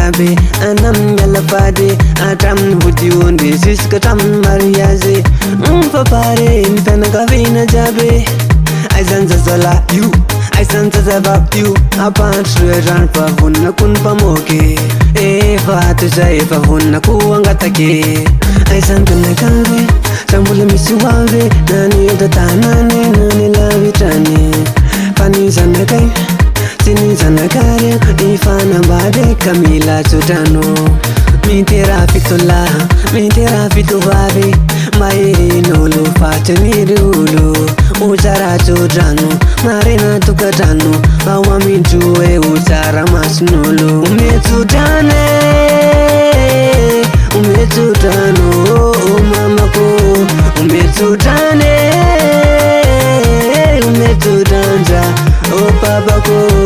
jabe anam yalapade atam budiwonde siska tam mariaze pare nitana vina jabe aizanza zala you aizanza zaba you apatran pavunna kun pamoke fatu jai pavunna kuangatake aizantana kave sambule misiwave nani datanane nani lavitani pani zanakai sini zanakare ifana bade kamila chutano mitera fitola mitera fituvave mai nolo fatenirulo uchara chutano marina tukatano awa mintuwe uchara masnolo umechutane mamako umechutane umechutanja babako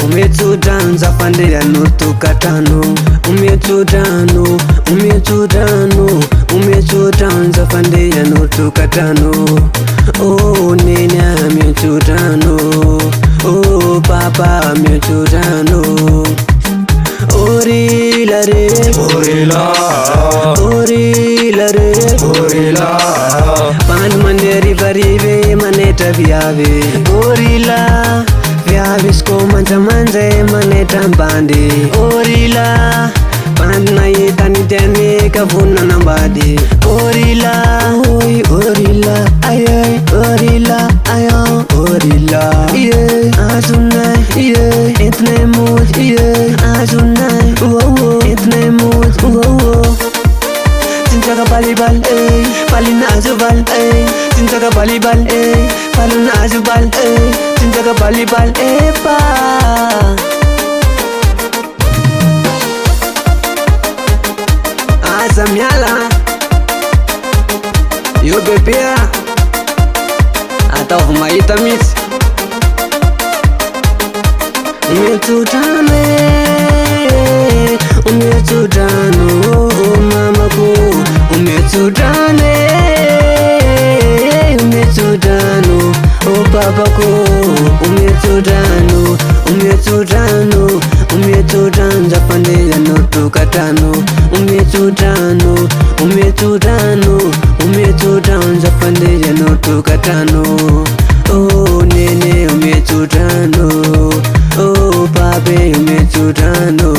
umetudanza pandela notukatano umetudanza pandela notukatano nenya umetudano papa umetudano orila re orila pan manderi varive maneta viave orila viavisco manjamanje maneta mbande orila panna yetanitene kavuna nambadi orila oi orila ayay orila ayo orila azuna itne mood azuna itne mood Cinta balibal palina azubal cinta balibal palina azubal cinta balibal pa azamyala yo bebea atau maita mix umetutane mamako umetutane babako umetudanza pandela notukatano umetudanza pandela notukatano nene umetutano babe umetutano